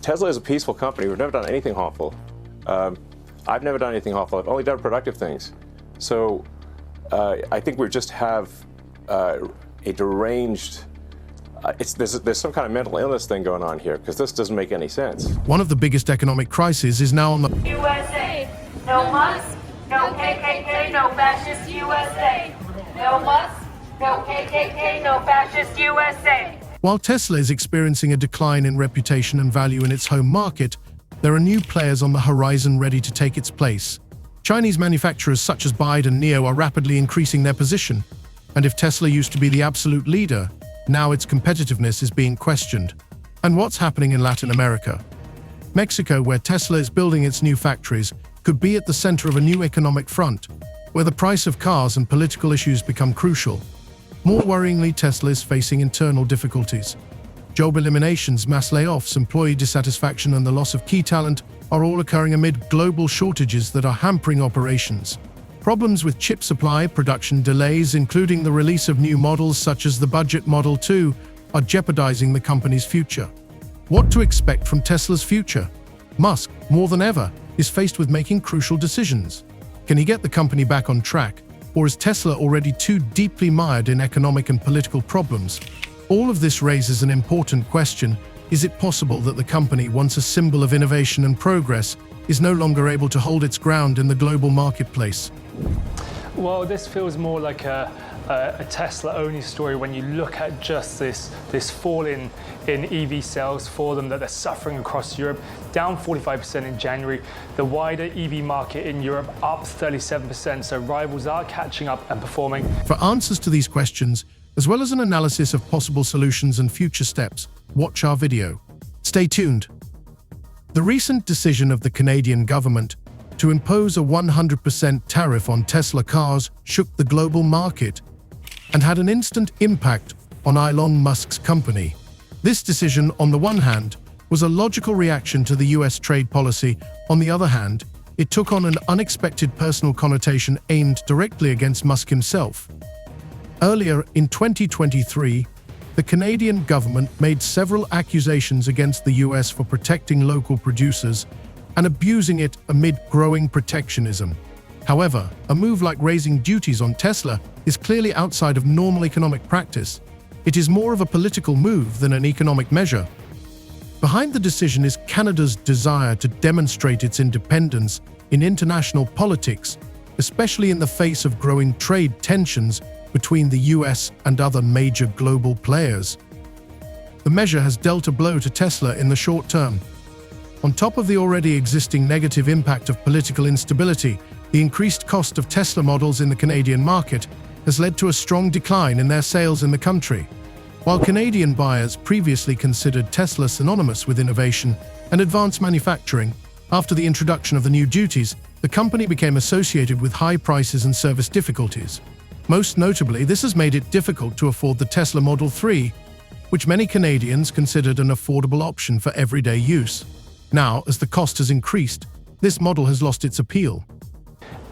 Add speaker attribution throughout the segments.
Speaker 1: Tesla is a peaceful company. We've never done anything harmful. I've never done anything harmful. I've only done productive things. So I think we just have a deranged, there's some kind of mental illness thing going on here, because this doesn't make any sense.
Speaker 2: One of the biggest economic crises is now on the
Speaker 3: USA. No Musk, no KKK, no fascist USA. No Musk, no KKK, no fascist USA.
Speaker 2: While Tesla is experiencing a decline in reputation and value in its home market, there are new players on the horizon ready to take its place. Chinese manufacturers such as BYD and NIO are rapidly increasing their position, and if Tesla used to be the absolute leader, now its competitiveness is being questioned. And what's happening in Latin America? Mexico, where Tesla is building its new factories, could be at the center of a new economic front, where the price of cars and political issues become crucial. More worryingly, Tesla is facing internal difficulties. Job eliminations, mass layoffs, employee dissatisfaction, and the loss of key talent are all occurring amid global shortages that are hampering operations. Problems with chip supply, production delays, including the release of new models such as the budget Model 2, are jeopardizing the company's future. What to expect from Tesla's future? Musk, more than ever, is faced with making crucial decisions. Can he get the company back on track, or is Tesla already too deeply mired in economic and political problems? All of this raises an important question. Is it possible that the company, once a symbol of innovation and progress, is no longer able to hold its ground in the global marketplace?
Speaker 4: Well, this feels more like a Tesla-only story when you look at just this fall in EV sales for them, that they're suffering across Europe, down 45% in January. The wider EV market in Europe up 37%, so rivals are catching up and performing.
Speaker 2: For answers to these questions, as well as an analysis of possible solutions and future steps, watch our video. Stay tuned. The recent decision of the Canadian government to impose a 100% tariff on Tesla cars shook the global market and had an instant impact on Elon Musk's company. This decision, on the one hand, was a logical reaction to the US trade policy. On the other hand, it took on an unexpected personal connotation aimed directly against Musk himself. Earlier in 2023, the Canadian government made several accusations against the US for protecting local producers and abusing it amid growing protectionism. However, a move like raising duties on Tesla is clearly outside of normal economic practice. It is more of a political move than an economic measure. Behind the decision is Canada's desire to demonstrate its independence in international politics, especially in the face of growing trade tensions between the US and other major global players. The measure has dealt a blow to Tesla in the short term. On top of the already existing negative impact of political instability, the increased cost of Tesla models in the Canadian market has led to a strong decline in their sales in the country. While Canadian buyers previously considered Tesla synonymous with innovation and advanced manufacturing, after the introduction of the new duties, the company became associated with high prices and service difficulties. Most notably, this has made it difficult to afford the Tesla Model 3, which many Canadians considered an affordable option for everyday use. Now, as the cost has increased, this model has lost its appeal.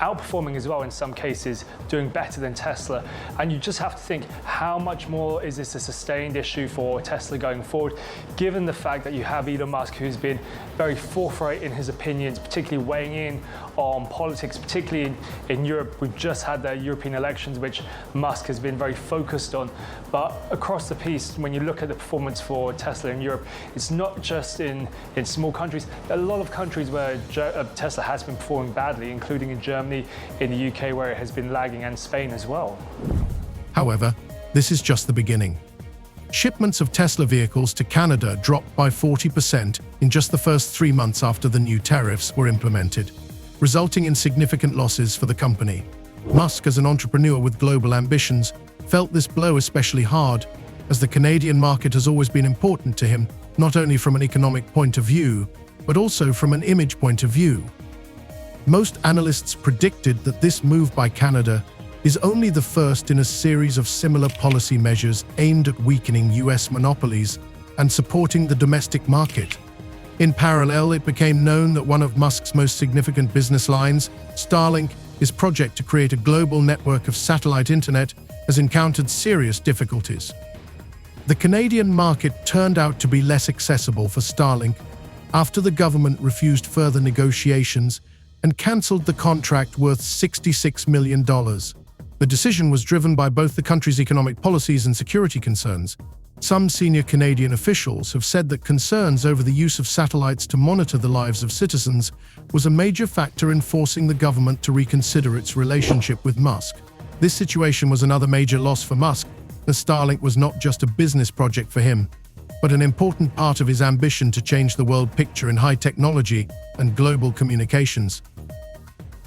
Speaker 4: Outperforming as well in some cases, doing better than Tesla. And you just have to think, how much more is this a sustained issue for Tesla going forward, given the fact that you have Elon Musk, who's been very forthright in his opinions, particularly weighing in on politics, particularly in Europe. We've just had the European elections, which Musk has been very focused on. But across the piece, when you look at the performance for Tesla in Europe, it's not just in small countries. There are a lot of countries where Tesla has been performing badly, including in Germany, in the UK, where it has been lagging, and Spain as well.
Speaker 2: However, this is just the beginning. Shipments of Tesla vehicles to Canada dropped by 40% in just the first 3 months after the new tariffs were implemented, resulting in significant losses for the company. Musk, as an entrepreneur with global ambitions, felt this blow especially hard, as the Canadian market has always been important to him, not only from an economic point of view, but also from an image point of view. Most analysts predicted that this move by Canada is only the first in a series of similar policy measures aimed at weakening US monopolies and supporting the domestic market. In parallel, it became known that one of Musk's most significant business lines, Starlink, his project to create a global network of satellite internet, has encountered serious difficulties. The Canadian market turned out to be less accessible for Starlink, after the government refused further negotiations and cancelled the contract worth $66 million. The decision was driven by both the country's economic policies and security concerns. Some senior Canadian officials have said that concerns over the use of satellites to monitor the lives of citizens was a major factor in forcing the government to reconsider its relationship with Musk. This situation was another major loss for Musk, as Starlink was not just a business project for him, but an important part of his ambition to change the world picture in high technology and global communications.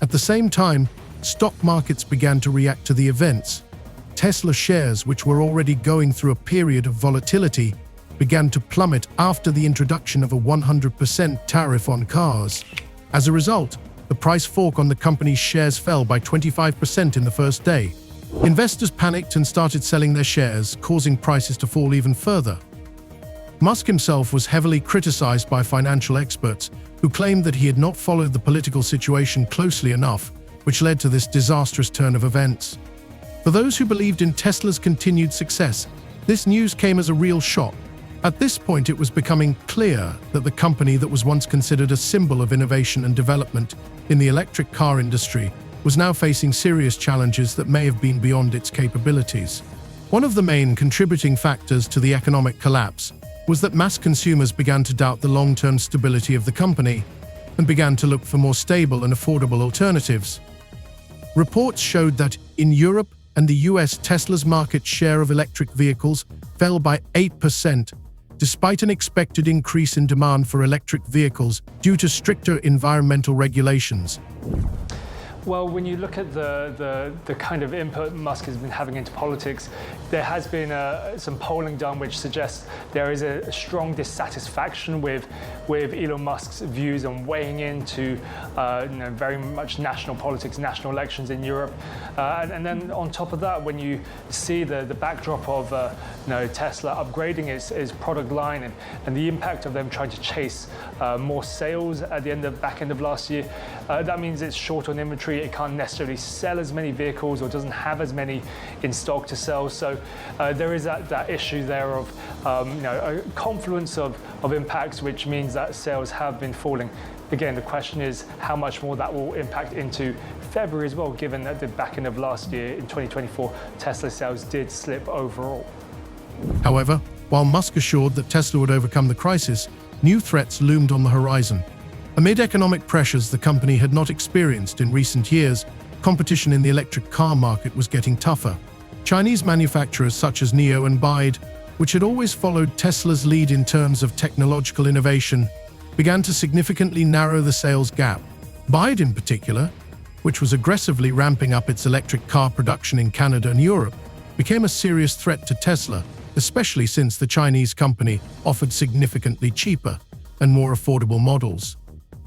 Speaker 2: At the same time, stock markets began to react to the events. Tesla shares, which were already going through a period of volatility, began to plummet after the introduction of a 100% tariff on cars. As a result, the price fork on the company's shares fell by 25% in the first day. Investors panicked and started selling their shares, causing prices to fall even further. Musk himself was heavily criticized by financial experts who claimed that he had not followed the political situation closely enough, which led to this disastrous turn of events. For those who believed in Tesla's continued success, this news came as a real shock. At this point, it was becoming clear that the company that was once considered a symbol of innovation and development in the electric car industry was now facing serious challenges that may have been beyond its capabilities. One of the main contributing factors to the economic collapse was that mass consumers began to doubt the long-term stability of the company and began to look for more stable and affordable alternatives. Reports showed that in Europe and the US, Tesla's market share of electric vehicles fell by 8%, despite an expected increase in demand for electric vehicles due to stricter environmental regulations.
Speaker 4: Well, when you look at the kind of input Musk has been having into politics, there has been some polling done which suggests there is a strong dissatisfaction with Elon Musk's views on weighing into very much national politics, national elections in Europe. And then on top of that, when you see the backdrop of Tesla upgrading its product line and the impact of them trying to chase more sales at the back end of last year, that means it's short on inventory. It can't necessarily sell as many vehicles or doesn't have as many in stock to sell. So there is that issue there of a confluence of impacts, which means that sales have been falling. Again, the question is how much more that will impact into February as well, given that the back end of last year in 2024, Tesla sales did slip overall.
Speaker 2: However, while Musk assured that Tesla would overcome the crisis, new threats loomed on the horizon. Amid economic pressures the company had not experienced in recent years, competition in the electric car market was getting tougher. Chinese manufacturers such as NIO and BYD, which had always followed Tesla's lead in terms of technological innovation, began to significantly narrow the sales gap. BYD in particular, which was aggressively ramping up its electric car production in Canada and Europe, became a serious threat to Tesla, especially since the Chinese company offered significantly cheaper and more affordable models.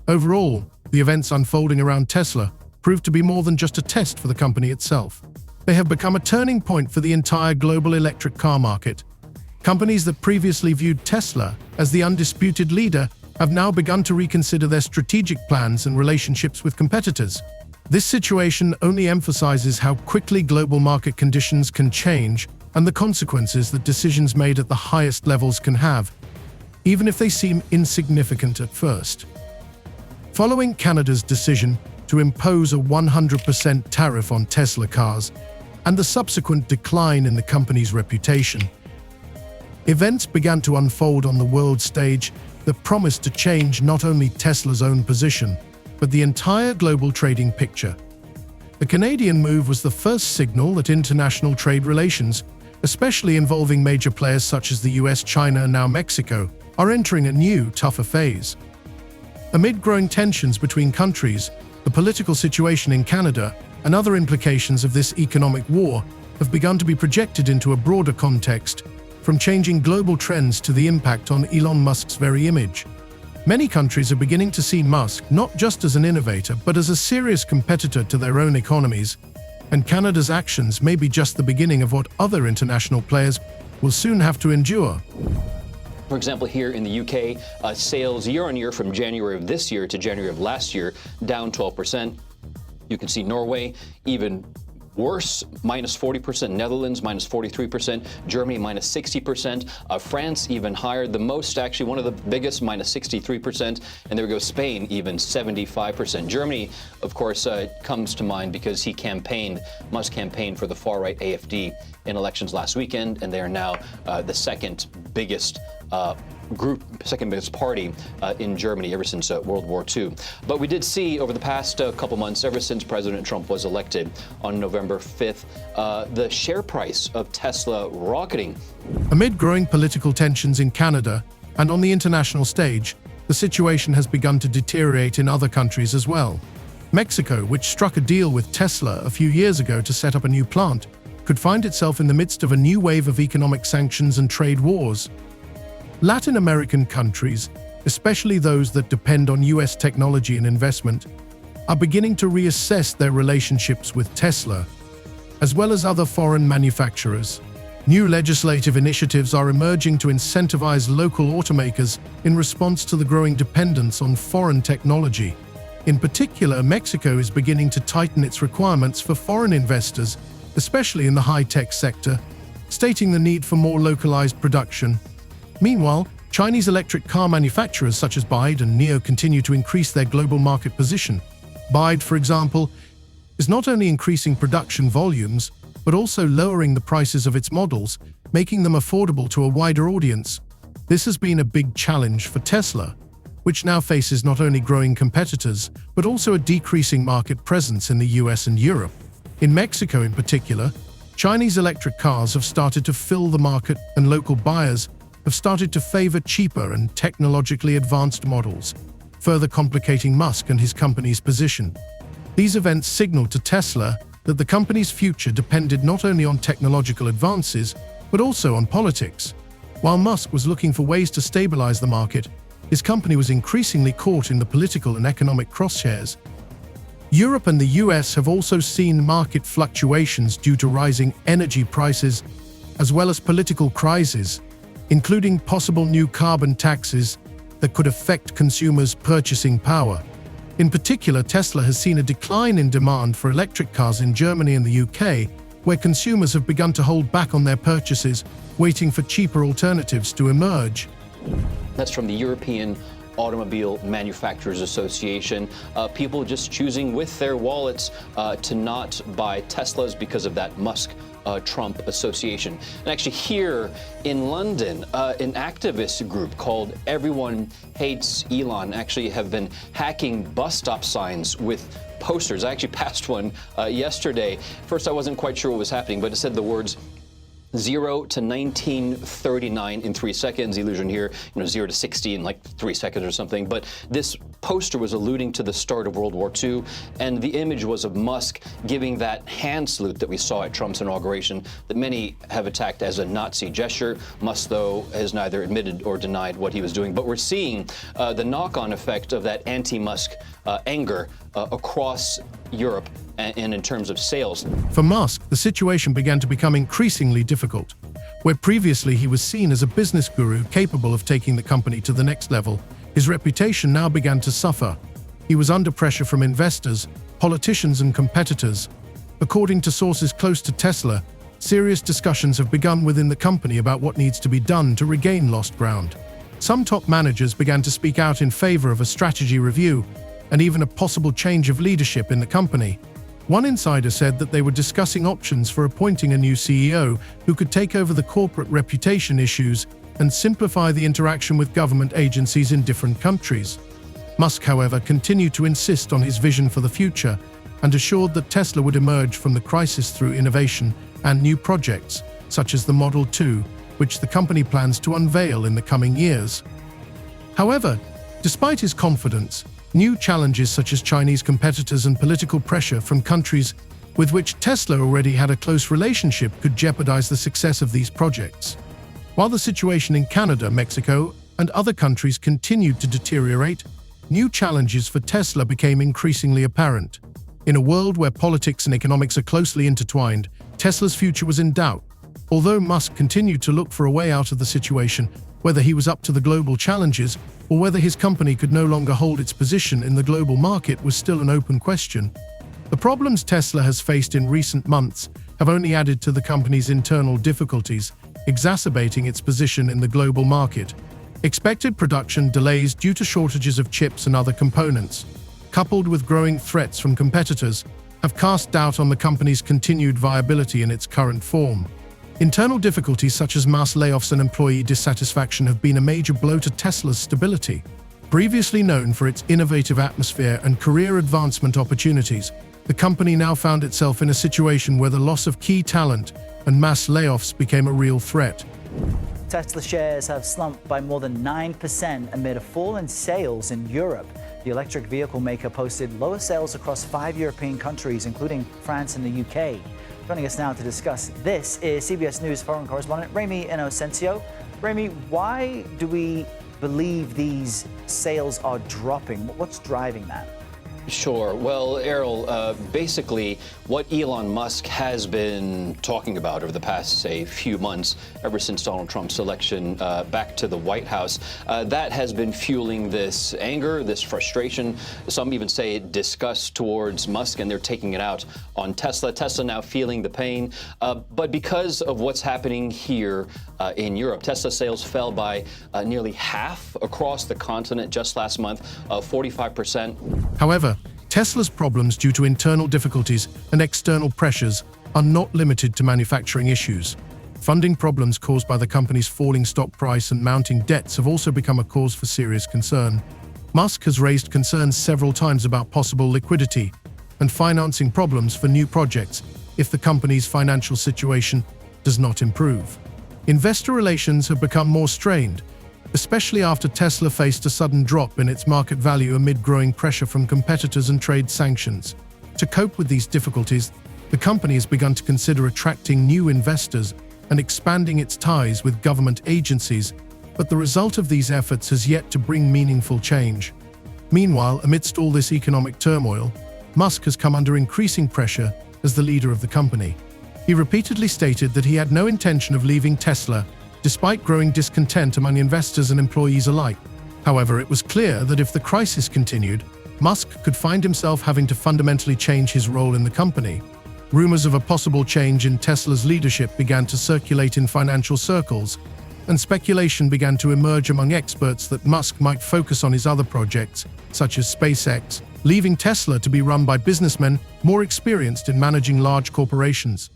Speaker 2: Overall, the events unfolding around Tesla proved to be more than just a test for the company itself. They have become a turning point for the entire global electric car market. Companies that previously viewed Tesla as the undisputed leader have now begun to reconsider their strategic plans and relationships with competitors. This situation only emphasizes how quickly global market conditions can change and the consequences that decisions made at the highest levels can have, even if they seem insignificant at first. Following Canada's decision to impose a 100% tariff on Tesla cars and the subsequent decline in the company's reputation, events began to unfold on the world stage that promised to change not only Tesla's own position, but the entire global trading picture. The Canadian move was the first signal that international trade relations, especially involving major players such as the US, China, and now Mexico, are entering a new, tougher phase. Amid growing tensions between countries, the political situation in Canada and other implications of this economic war have begun to be projected into a broader context, from changing global trends to the impact on Elon Musk's very image. Many countries are beginning to see Musk not just as an innovator, but as a serious competitor to their own economies, and Canada's actions may be just the beginning of what other international players will soon have to endure.
Speaker 5: For example, here in the UK, sales year on year from January of this year to January of last year, down 12%. You can see Norway even worse, minus 40%, Netherlands minus 43%, Germany minus 60%, France even higher, the most actually, one of the biggest, minus 63%, and there we go, Spain even 75%. Germany, of course, comes to mind because Musk campaigned for the far-right AfD in elections last weekend, and they are now the second biggest party in Germany ever since World War II. But we did see over the past couple months, ever since President Trump was elected on November 5th, the share price of Tesla rocketing.
Speaker 2: Amid growing political tensions in Canada and on the international stage, the situation has begun to deteriorate in other countries as well. Mexico, which struck a deal with Tesla a few years ago to set up a new plant, could find itself in the midst of a new wave of economic sanctions and trade wars. Latin American countries, especially those that depend on US technology and investment, are beginning to reassess their relationships with Tesla, as well as other foreign manufacturers. New legislative initiatives are emerging to incentivize local automakers in response to the growing dependence on foreign technology. In particular, Mexico is beginning to tighten its requirements for foreign investors, especially in the high-tech sector, stating the need for more localized production. Meanwhile, Chinese electric car manufacturers such as BYD and NIO continue to increase their global market position. BYD, for example, is not only increasing production volumes, but also lowering the prices of its models, making them affordable to a wider audience. This has been a big challenge for Tesla, which now faces not only growing competitors, but also a decreasing market presence in the US and Europe. In Mexico in particular, Chinese electric cars have started to fill the market, and local buyers have started to favor cheaper and technologically advanced models, further complicating Musk and his company's position. These events signaled to Tesla that the company's future depended not only on technological advances, but also on politics. While Musk was looking for ways to stabilize the market, his company was increasingly caught in the political and economic crosshairs. Europe and the US have also seen market fluctuations due to rising energy prices, as well as political crises, including possible new carbon taxes that could affect consumers' purchasing power. In particular, Tesla has seen a decline in demand for electric cars in Germany and the UK, where consumers have begun to hold back on their purchases, waiting for cheaper alternatives to emerge.
Speaker 5: That's from the European Automobile Manufacturers Association. People just choosing with their wallets to not buy Teslas because of that Musk-Trump association. And actually here in London, an activist group called Everyone Hates Elon actually have been hacking bus stop signs with posters. I actually passed one yesterday. First, I wasn't quite sure what was happening, but it said the words 0 to 1939 in 3 seconds. Illusion here, 0 to 60 in like 3 seconds or something. But this poster was alluding to the start of World War II, and the image was of Musk giving that hand salute that we saw at Trump's inauguration that many have attacked as a Nazi gesture. Musk, though, has neither admitted or denied what he was doing. But we're seeing the knock-on effect of that anti-Musk anger across Europe and in terms of sales.
Speaker 2: For Musk, the situation began to become increasingly difficult. Where previously he was seen as a business guru capable of taking the company to the next level, his reputation now began to suffer. He was under pressure from investors, politicians, and competitors. According to sources close to Tesla, serious discussions have begun within the company about what needs to be done to regain lost ground. Some top managers began to speak out in favor of a strategy review and even a possible change of leadership in the company. One insider said that they were discussing options for appointing a new CEO who could take over the corporate reputation issues and simplify the interaction with government agencies in different countries. Musk, however, continued to insist on his vision for the future and assured that Tesla would emerge from the crisis through innovation and new projects, such as the Model 2, which the company plans to unveil in the coming years. However, despite his confidence, new challenges such as Chinese competitors and political pressure from countries with which Tesla already had a close relationship could jeopardize the success of these projects. While the situation in Canada, Mexico, and other countries continued to deteriorate, new challenges for Tesla became increasingly apparent. In a world where politics and economics are closely intertwined, Tesla's future was in doubt. Although Musk continued to look for a way out of the situation, whether he was up to the global challenges or whether his company could no longer hold its position in the global market was still an open question. The problems Tesla has faced in recent months have only added to the company's internal difficulties, exacerbating its position in the global market. Expected production delays due to shortages of chips and other components, coupled with growing threats from competitors, have cast doubt on the company's continued viability in its current form. Internal difficulties such as mass layoffs and employee dissatisfaction have been a major blow to Tesla's stability. Previously known for its innovative atmosphere and career advancement opportunities, the company now found itself in a situation where the loss of key talent and mass layoffs became a real threat.
Speaker 6: Tesla shares have slumped by more than 9% amid a fall in sales in Europe. The electric vehicle maker posted lower sales across 5 European countries, including France and the UK. Joining us now to discuss this is CBS News foreign correspondent Remy Inocencio. Remy, why do we believe these sales are dropping? What's driving that?
Speaker 5: Sure. Well, Errol, basically what Elon Musk has been talking about over the past, say, few months, ever since Donald Trump's election back to the White House, that has been fueling this anger, this frustration. Some even say disgust towards Musk, and they're taking it out on Tesla. Tesla now feeling the pain. But because of what's happening here in Europe, Tesla sales fell by nearly half across the continent just last month, 45%.
Speaker 2: However, Tesla's problems due to internal difficulties and external pressures are not limited to manufacturing issues. Funding problems caused by the company's falling stock price and mounting debts have also become a cause for serious concern. Musk has raised concerns several times about possible liquidity and financing problems for new projects if the company's financial situation does not improve. Investor relations have become more strained, especially after Tesla faced a sudden drop in its market value amid growing pressure from competitors and trade sanctions. To cope with these difficulties, the company has begun to consider attracting new investors and expanding its ties with government agencies, but the result of these efforts has yet to bring meaningful change. Meanwhile, amidst all this economic turmoil, Musk has come under increasing pressure as the leader of the company. He repeatedly stated that he had no intention of leaving Tesla, despite growing discontent among investors and employees alike. However, it was clear that if the crisis continued, Musk could find himself having to fundamentally change his role in the company. Rumors of a possible change in Tesla's leadership began to circulate in financial circles, and speculation began to emerge among experts that Musk might focus on his other projects, such as SpaceX, leaving Tesla to be run by businessmen more experienced in managing large corporations.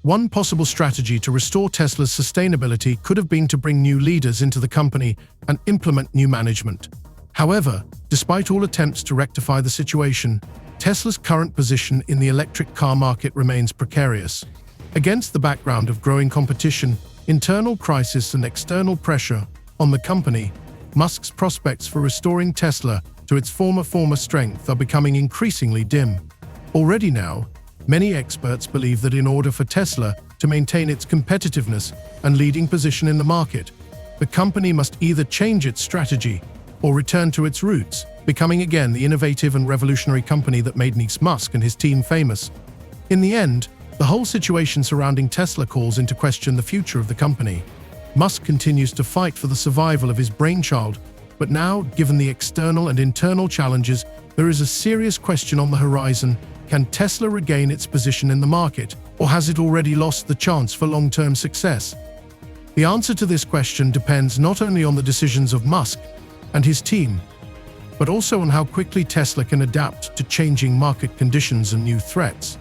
Speaker 2: One possible strategy to restore Tesla's sustainability could have been to bring new leaders into the company and implement new management. However, despite all attempts to rectify the situation, Tesla's current position in the electric car market remains precarious. Against the background of growing competition, internal crisis and external pressure on the company, Musk's prospects for restoring Tesla to its former strength are becoming increasingly dim. Already now, many experts believe that in order for Tesla to maintain its competitiveness and leading position in the market, the company must either change its strategy or return to its roots, becoming again the innovative and revolutionary company that made Elon Musk and his team famous. In the end, the whole situation surrounding Tesla calls into question the future of the company. Musk continues to fight for the survival of his brainchild, but now, given the external and internal challenges, there is a serious question on the horizon. Can Tesla regain its position in the market, or has it already lost the chance for long-term success? The answer to this question depends not only on the decisions of Musk and his team, but also on how quickly Tesla can adapt to changing market conditions and new threats.